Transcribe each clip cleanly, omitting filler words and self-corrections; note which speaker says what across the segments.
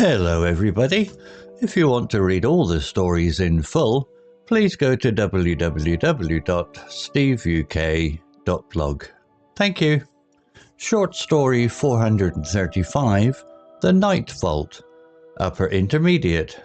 Speaker 1: Hello everybody. If you want to read all the stories in full, please go to www.steveuk.blog. Thank you. Short story 435, The Night Vault, Upper Intermediate.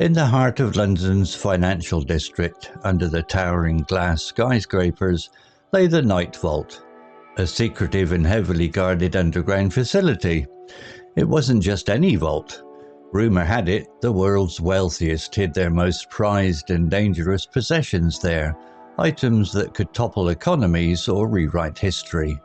Speaker 1: In the heart of London's financial district, under the towering glass skyscrapers, lay the Night Vault, a secretive and heavily guarded underground facility. It wasn't just any vault. Rumour had it the world's wealthiest hid their most prized and dangerous possessions there, items that could topple economies or rewrite history.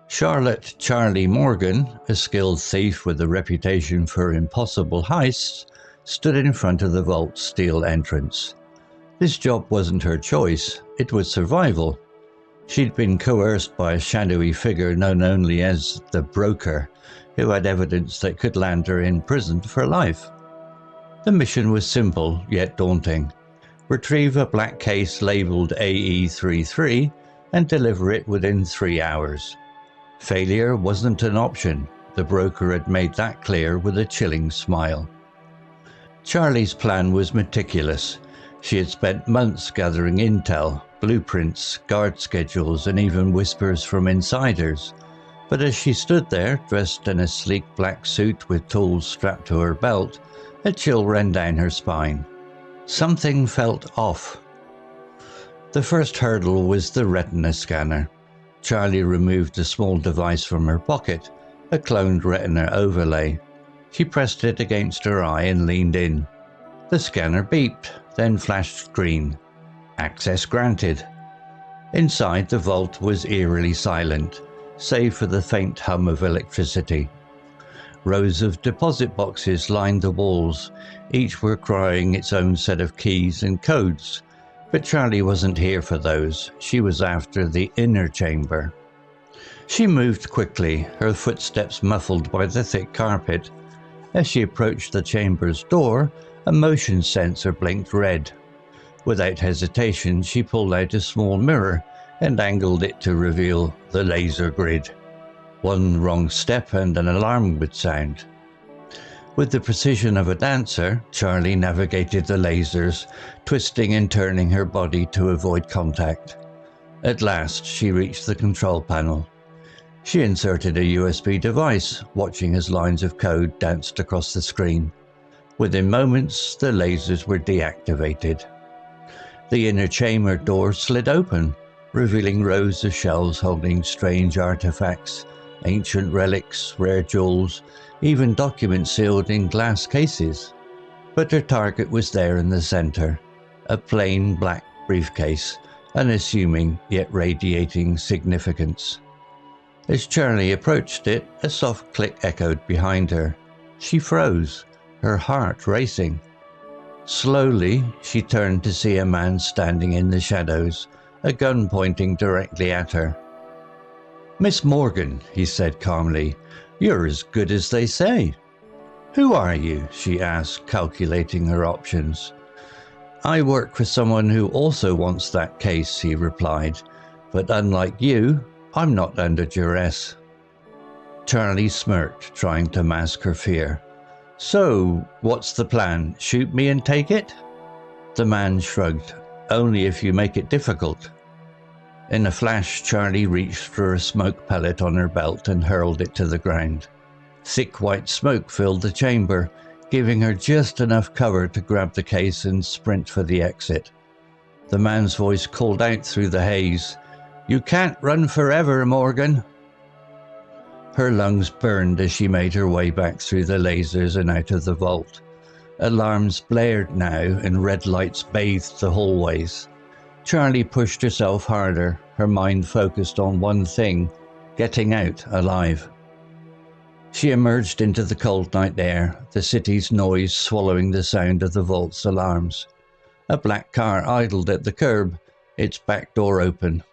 Speaker 1: Charlotte Charlie Morgan, a skilled thief with a reputation for impossible heists, stood in front of the vault's steel entrance. This job wasn't her choice, it was survival. She'd been coerced by a shadowy figure known only as the Broker, who had evidence that could land her in prison for life. The mission was simple, yet daunting. Retrieve a black case labelled AE33 and deliver it within 3 hours. Failure wasn't an option. The Broker had made that clear with a chilling smile. Charlie's plan was meticulous. She had spent months gathering intel, blueprints, guard schedules, and even whispers from insiders. But as she stood there, dressed in a sleek black suit with tools strapped to her belt, a chill ran down her spine. Something felt off. The first hurdle was the retina scanner. Charlie removed a small device from her pocket, a cloned retina overlay. She pressed it against her eye and leaned in. The scanner beeped, then flashed green. Access granted. Inside, the vault was eerily silent, save for the faint hum of electricity. Rows of deposit boxes lined the walls, each were crying its own set of keys and codes. But Charlie wasn't here for those. She was after the inner chamber. She moved quickly, her footsteps muffled by the thick carpet. As she approached the chamber's door, a motion sensor blinked red. Without hesitation, she pulled out a small mirror and angled it to reveal the laser grid. One wrong step and an alarm would sound. With the precision of a dancer, Charlie navigated the lasers, twisting and turning her body to avoid contact. At last, she reached the control panel. She inserted a USB device, watching as lines of code danced across the screen. Within moments, the lasers were deactivated. The inner chamber door slid open, revealing rows of shelves holding strange artifacts, ancient relics, rare jewels, even documents sealed in glass cases. But her target was there in the center, a plain black briefcase, unassuming yet radiating significance. As Charlie approached it, a soft click echoed behind her. She froze, her heart racing. Slowly, she turned to see a man standing in the shadows, a gun pointing directly at her. "Miss Morgan," he said calmly, "you're as good as they say." "Who are you?" she asked, calculating her options. "I work for someone who also wants that case," he replied, "but unlike you, I'm not under duress." Charlie smirked, trying to mask her fear. "So, what's the plan? Shoot me and take it?" The man shrugged. "Only if you make it difficult." In a flash, Charlie reached for a smoke pellet on her belt and hurled it to the ground. Thick white smoke filled the chamber, giving her just enough cover to grab the case and sprint for the exit. The man's voice called out through the haze, "You can't run forever, Morgan." Her lungs burned as she made her way back through the lasers and out of the vault. Alarms blared now and red lights bathed the hallways. Charlie pushed herself harder, her mind focused on one thing, getting out alive. She emerged into the cold night air, the city's noise swallowing the sound of the vault's alarms. A black car idled at the curb, its back door open.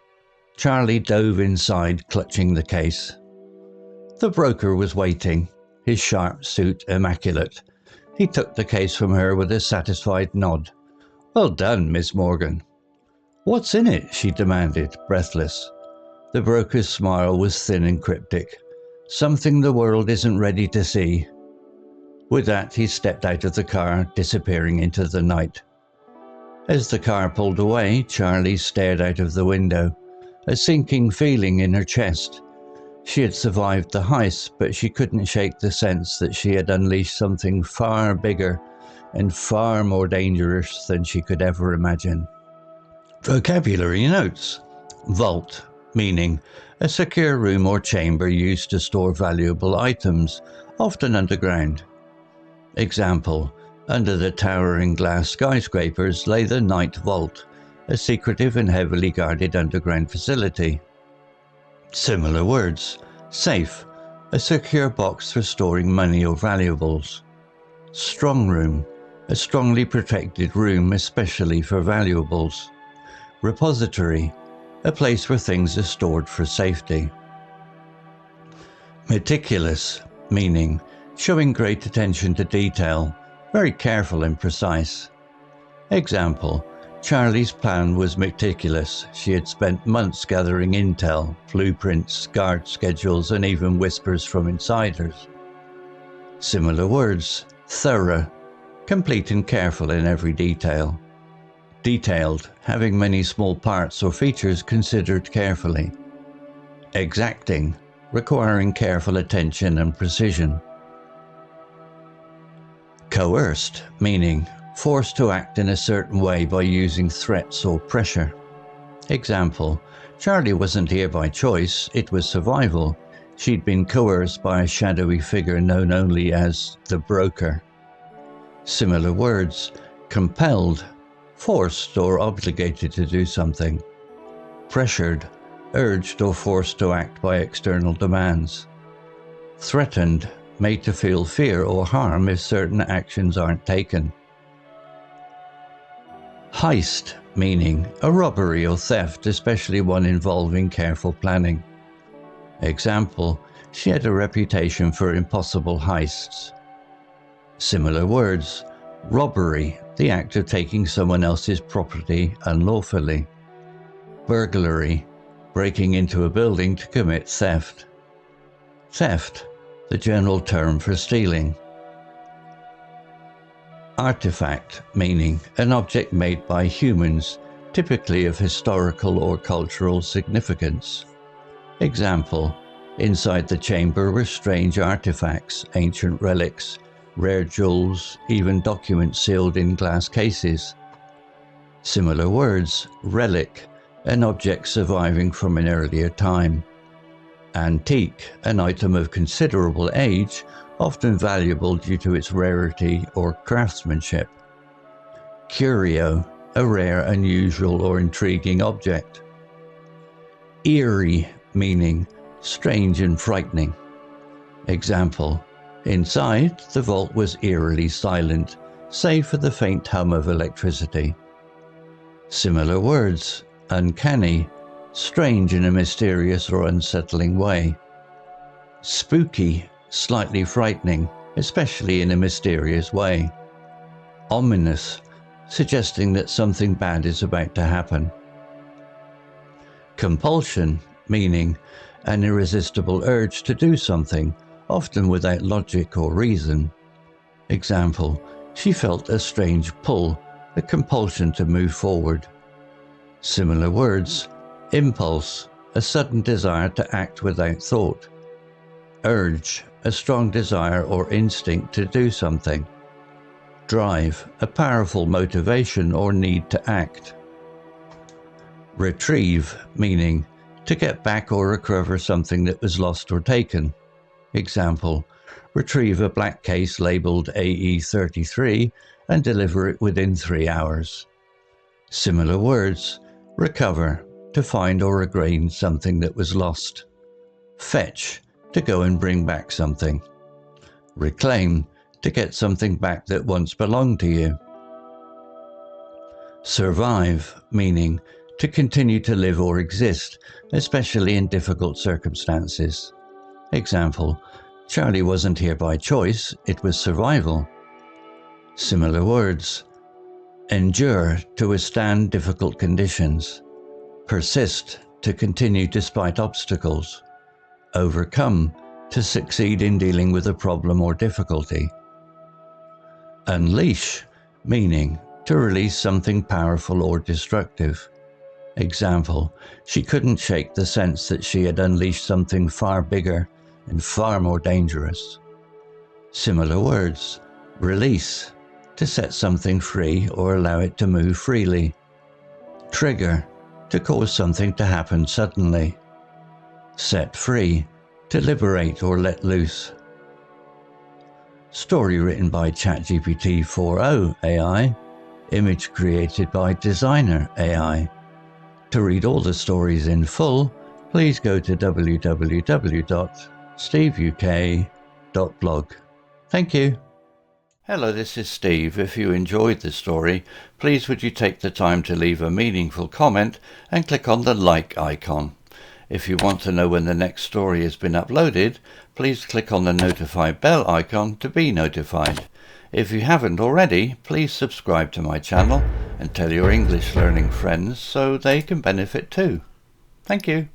Speaker 1: Charlie dove inside, clutching the case. The Broker was waiting, his sharp suit immaculate. He took the case from her with a satisfied nod. "Well done, Miss Morgan." "What's in it?" she demanded, breathless. The Broker's smile was thin and cryptic. "Something the world isn't ready to see." With that, he stepped out of the car, disappearing into the night. As the car pulled away, Charlie stared out of the window, a sinking feeling in her chest. She had survived the heist, but she couldn't shake the sense that she had unleashed something far bigger and far more dangerous than she could ever imagine. Vocabulary notes. Vault, meaning a secure room or chamber used to store valuable items, often underground. Example, under the towering glass skyscrapers lay the Night Vault, a secretive and heavily guarded underground facility. Similar words. Safe, a secure box for storing money or valuables. Strong room, a strongly protected room especially for valuables. Repository, a place where things are stored for safety. Meticulous, meaning showing great attention to detail, very careful and precise. Example, Charlie's plan was meticulous. She had spent months gathering intel, blueprints, guard schedules, and even whispers from insiders. Similar words. Thorough, complete and careful in every detail. Detailed, having many small parts or features considered carefully. Exacting, requiring careful attention and precision. Coerced, meaning forced to act in a certain way by using threats or pressure. Example, Charlie wasn't here by choice, it was survival. She'd been coerced by a shadowy figure known only as the broker. Similar words. Compelled, forced or obligated to do something. Pressured, urged or forced to act by external demands. Threatened, made to feel fear or harm if certain actions aren't taken. Heist, meaning a robbery or theft, especially one involving careful planning. Example, she had a reputation for impossible heists. Similar words. Robbery, the act of taking someone else's property unlawfully. Burglary, breaking into a building to commit theft. Theft, the general term for stealing. Artifact, meaning an object made by humans, typically of historical or cultural significance. Example, inside the chamber were strange artifacts, ancient relics, rare jewels, even documents sealed in glass cases. Similar words. Relic, an object surviving from an earlier time. Antique, an item of considerable age, often valuable due to its rarity or craftsmanship. Curio, a rare, unusual or intriguing object. Eerie, meaning strange and frightening. Example, inside, the vault was eerily silent, save for the faint hum of electricity. Similar words. Uncanny, strange in a mysterious or unsettling way. Spooky, slightly frightening, especially in a mysterious way. Ominous, suggesting that something bad is about to happen. Compulsion, meaning an irresistible urge to do something, often without logic or reason. Example, she felt a strange pull, a compulsion to move forward. Similar words. Impulse, a sudden desire to act without thought. Urge, a strong desire or instinct to do something. Drive, a powerful motivation or need to act. Retrieve, meaning to get back or recover something that was lost or taken. Example, retrieve a black case labeled AE33 and deliver it within 3 hours. Similar words. Recover, to find or regain something that was lost. Fetch, to go and bring back something. Reclaim, to get something back that once belonged to you. Survive, meaning to continue to live or exist, especially in difficult circumstances. Example, Charlie wasn't here by choice, it was survival. Similar words. Endure, to withstand difficult conditions. Persist, to continue despite obstacles. Overcome, to succeed in dealing with a problem or difficulty. Unleash, meaning to release something powerful or destructive. Example, she couldn't shake the sense that she had unleashed something far bigger and far more dangerous. Similar words, release, to set something free or allow it to move freely. Trigger, to cause something to happen suddenly. Set free, to liberate or let loose. Story written by ChatGPT 4.0 AI. Image created by Designer AI. To read all the stories in full, please go to www.steveuk.blog. Thank you. Hello, this is Steve. If you enjoyed the story, please would you take the time to leave a meaningful comment and click on the like icon. If you want to know when the next story has been uploaded, please click on the notify bell icon to be notified. If you haven't already, please subscribe to my channel and tell your English learning friends so they can benefit too. Thank you.